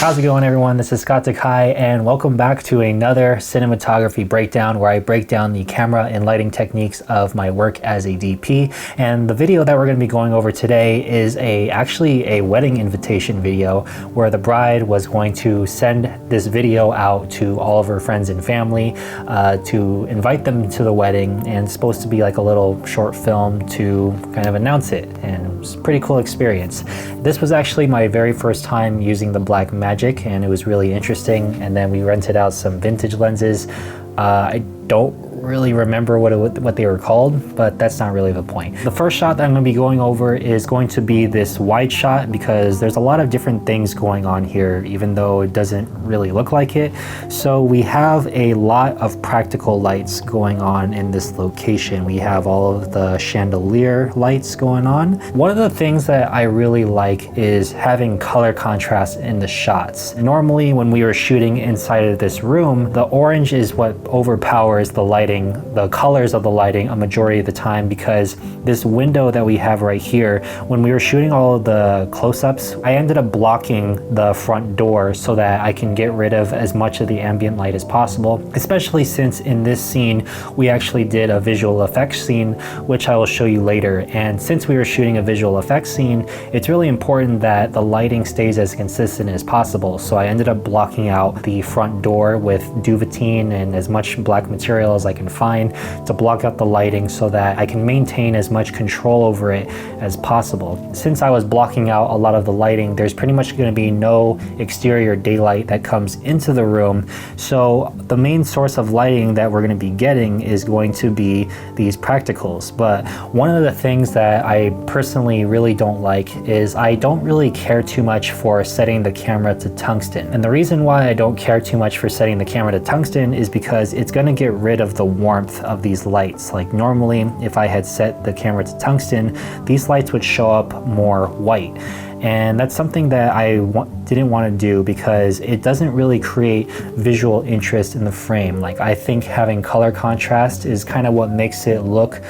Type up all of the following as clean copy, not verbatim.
How's it going, everyone? This is Takai, and welcome back to another cinematography breakdown where I break down the camera and lighting techniques of my work as a DP. And the video that we're going to be going over today is actually a wedding invitation video where the bride was going to send this video out to all of her friends and family to invite them to the wedding, and it's supposed to be like a little short film to kind of announce it, and it was a pretty cool experience. This was actually my very first time using the Blackmagic, and it was really interesting. And then we rented out some vintage lenses. I don't really remember what they were called, but that's not really the point. The first shot that I'm going to be going over is going to be this wide shot, because there's a lot of different things going on here, even though it doesn't really look like it. So we have a lot of practical lights going on in this location. We have all of the chandelier lights going on. One of the things that I really like is having color contrast in the shots. Normally when we were shooting inside of this room, the orange is what overpowers the lighting, the colors of the lighting a majority of the time, because this window that we have right here, when we were shooting all of the close-ups, I ended up blocking the front door so that I can get rid of as much of the ambient light as possible, especially since in this scene we actually did a visual effects scene, which I will show you later. And since we were shooting a visual effects scene, it's really important that the lighting stays as consistent as possible. So I ended up blocking out the front door with duvetine and as much black material as I can find to block out the lighting so that I can maintain as much control over it as possible. Since I was blocking out a lot of the lighting, there's pretty much going to be no exterior daylight that comes into the room. So the main source of lighting that we're going to be getting is going to be these practicals. But one of the things that I personally really don't like is I don't really care too much for setting the camera to tungsten. And the reason why I don't care too much for setting the camera to tungsten is because it's going to get rid of the warmth of these lights. Like normally, if I had set the camera to tungsten, these lights would show up more white. And that's something that I didn't want to do, because it doesn't really create visual interest in the frame. Like, I think having color contrast is kind of what makes it look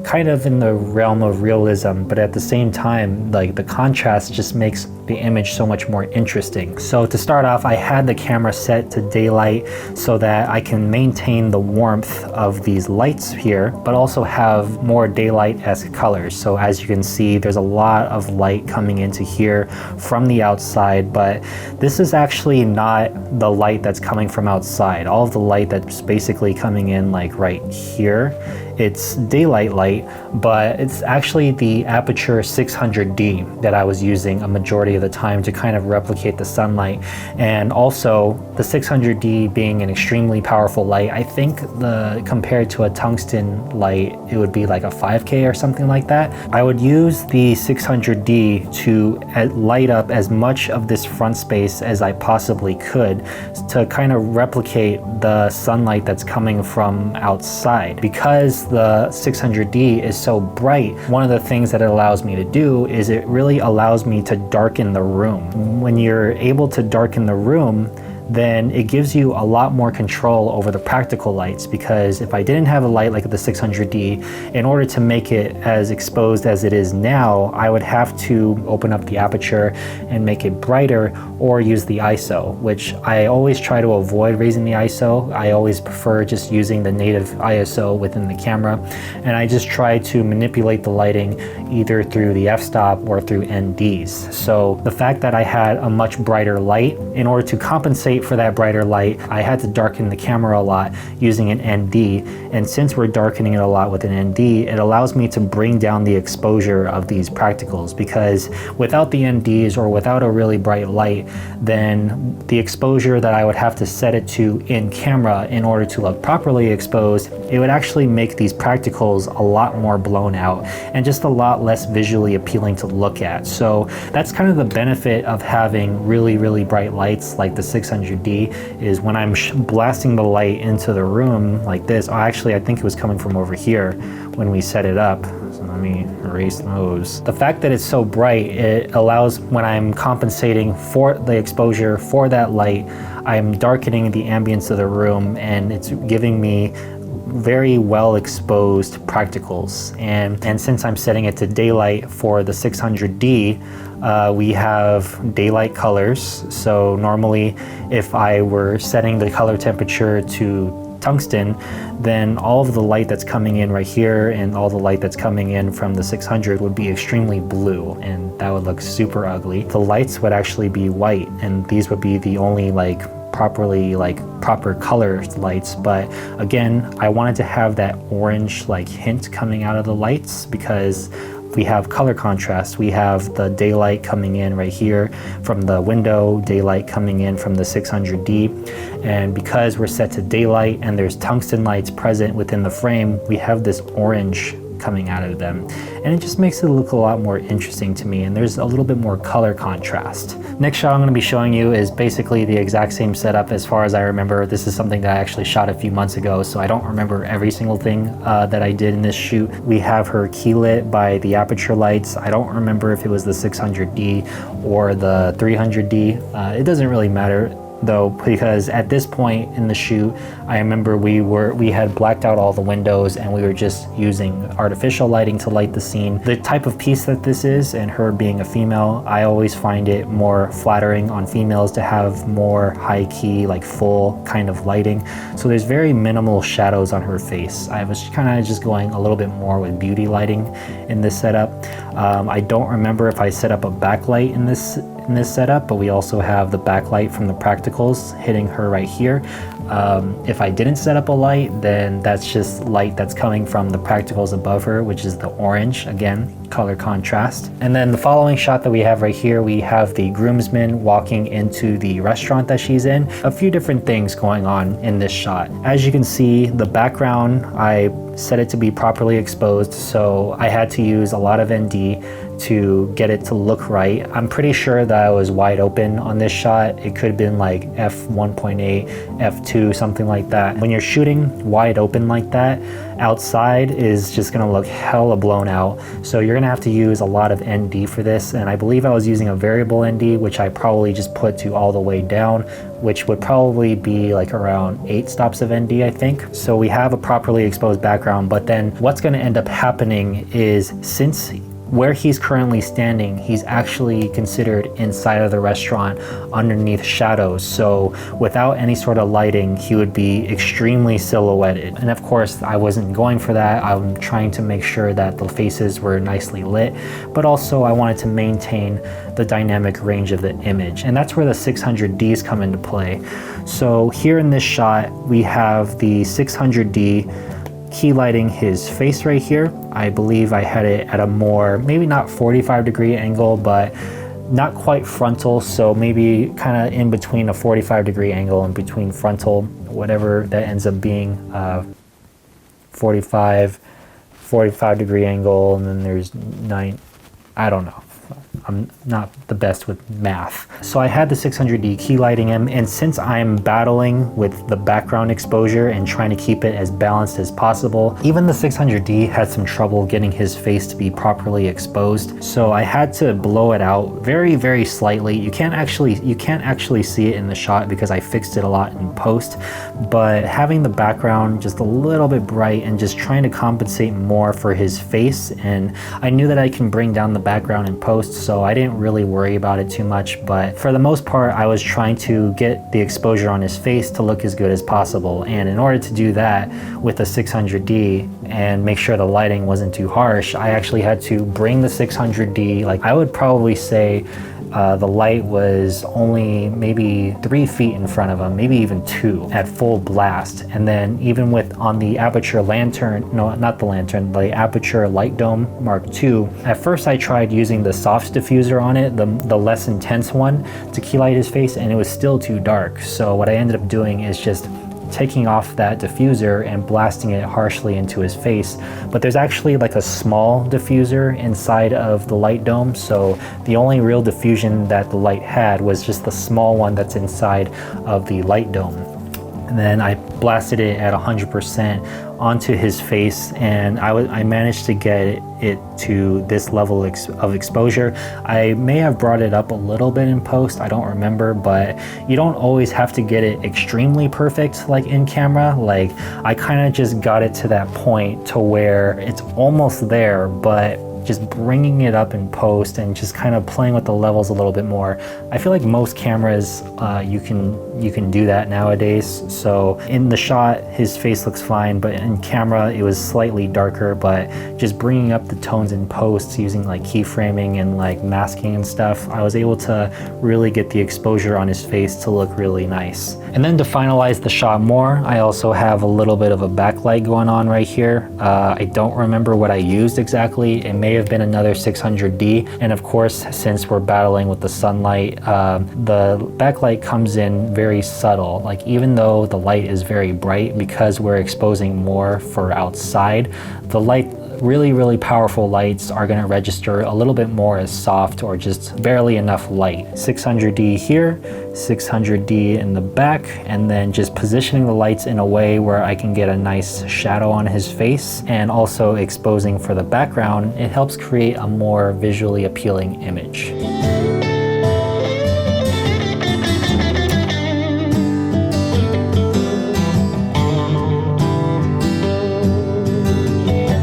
kind of in the realm of realism, but at the same time, like, the contrast just makes the image so much more interesting. So to start off, I had the camera set to daylight so that I can maintain the warmth of these lights here, but also have more daylight-esque colors. So as you can see, there's a lot of light coming into here from the outside, but this is actually not the light that's coming from outside. All of the light that's basically coming in, like right here, it's daylight light, but it's actually the aperture 600D that I was using a majority of the time to kind of replicate the sunlight. And also the 600D being an extremely powerful light, I think compared to a tungsten light, it would be like a 5K or something like that. I would use the 600D to light up as much of this front space as I possibly could to kind of replicate the sunlight that's coming from outside. Because the 600D is so bright, one of the things that it allows me to do is it really allows me to darken the room. When you're able to darken the room, then it gives you a lot more control over the practical lights, because if I didn't have a light like the 600D, in order to make it as exposed as it is now, I would have to open up the aperture and make it brighter, or use the ISO, which I always try to avoid raising the ISO. I always prefer just using the native ISO within the camera, and I just try to manipulate the lighting either through the f-stop or through NDs. So the fact that I had a much brighter light, in order to compensate for that brighter light, I had to darken the camera a lot using an ND. And since we're darkening it a lot with an ND, it allows me to bring down the exposure of these practicals, because without the NDs or without a really bright light, then the exposure that I would have to set it to in camera in order to look properly exposed, it would actually make these practicals a lot more blown out and just a lot less visually appealing to look at. So that's kind of the benefit of having really, really bright lights like the 600D, is when I'm blasting the light into the room like this. Oh, actually, I think it was coming from over here when we set it up. So let me erase those. The fact that it's so bright, it allows, when I'm compensating for the exposure for that light, I'm darkening the ambience of the room, and it's giving me very well exposed practicals. And since I'm setting it to daylight for the 600D, We have daylight colors. So normally if I were setting the color temperature to tungsten, then all of the light that's coming in right here and all the light that's coming in from the 600 would be extremely blue, and that would look super ugly. The lights would actually be white, and these would be the only proper color lights. But again, I wanted to have that orange hint coming out of the lights because we have color contrast. We have the daylight coming in right here from the window, daylight coming in from the 600D. And because we're set to daylight and there's tungsten lights present within the frame, we have this orange coming out of them. And it just makes it look a lot more interesting to me, and there's a little bit more color contrast. Next shot I'm going to be showing you is basically the exact same setup as far as I remember. This is something that I actually shot a few months ago, so I don't remember every single thing that I did in this shoot. We have her key lit by the aperture lights. I don't remember if it was the 600D or the 300D. It doesn't really matter though, because at this point in the shoot, I remember we had blacked out all the windows and we were just using artificial lighting to light the scene. The type of piece that this is, and her being a female, I always find it more flattering on females to have more high key, full kind of lighting. So there's very minimal shadows on her face. I was kind of just going a little bit more with beauty lighting in this setup. I don't remember if I set up a backlight in this setup, but we also have the backlight from the practicals hitting her right here. If I didn't set up a light, then that's just light that's coming from the practicals above her, which is the orange, again, color contrast. And then the following shot that we have right here, we have the groomsmen walking into the restaurant that she's in. A few different things going on in this shot. As you can see, the background, I set it to be properly exposed, so I had to use a lot of ND to get it to look right. I'm pretty sure that I was wide open on this shot. It could have been like f1.8, f2, something like that. When you're shooting wide open like that, outside is just gonna look hella blown out. So you're gonna have to use a lot of ND for this. And I believe I was using a variable ND, which I probably just put to all the way down, which would probably be around 8 stops of ND, I think. So we have a properly exposed background, but then what's gonna end up happening is, since where he's currently standing, he's actually considered inside of the restaurant underneath shadows. So without any sort of lighting, he would be extremely silhouetted. And of course, I wasn't going for that. I'm trying to make sure that the faces were nicely lit, but also I wanted to maintain the dynamic range of the image. And that's where the 600Ds come into play. So here in this shot, we have the 600D key lighting his face right here. I believe I had it at a more, maybe not 45-degree angle, but not quite frontal, so maybe kind of in between a 45-degree angle and between frontal, whatever that ends up being, 45-degree angle, and then there's 9, I don't know. I'm not the best with math. So I had the 600D key lighting him, and since I'm battling with the background exposure and trying to keep it as balanced as possible, even the 600D had some trouble getting his face to be properly exposed. So I had to blow it out very, very slightly. You can't actually see it in the shot because I fixed it a lot in post, but having the background just a little bit bright and just trying to compensate more for his face, and I knew that I can bring down the background in post, so I didn't really worry about it too much. But for the most part, I was trying to get the exposure on his face to look as good as possible, and in order to do that with the 600D and make sure the lighting wasn't too harsh, I actually had to bring the 600D, I would probably say the light was only maybe 3 feet in front of him, maybe even 2 at full blast. And then even with on the aperture lantern, no, not the lantern, the aperture light dome Mark II, at first I tried using the soft diffuser on it, the less intense one, to key light his face, and it was still too dark. So what I ended up doing is just taking off that diffuser and blasting it harshly into his face. But there's actually a small diffuser inside of the light dome, so the only real diffusion that the light had was just the small one that's inside of the light dome. And then I blasted it at 100% onto his face, and I managed to get it to this level of exposure. I may have brought it up a little bit in post, I don't remember, but you don't always have to get it extremely perfect in camera. I kind of just got it to that point to where it's almost there, but just bringing it up in post and just kind of playing with the levels a little bit more. I feel like most cameras, you can do that nowadays. So in the shot, his face looks fine, but in camera, it was slightly darker, but just bringing up the tones in post using like keyframing and like masking and stuff, I was able to really get the exposure on his face to look really nice. And then to finalize the shot more, I also have a little bit of a backlight going on right here. I don't remember what I used exactly. It may have been another 600D. And of course, since we're battling with the sunlight, the backlight comes in very subtle. Like even though the light is very bright, because we're exposing more for outside, the light, really powerful lights are going to register a little bit more as soft or just barely enough light. 600D here, 600D in the back, and then just positioning the lights in a way where I can get a nice shadow on his face, and also exposing for the background. It helps create a more visually appealing image.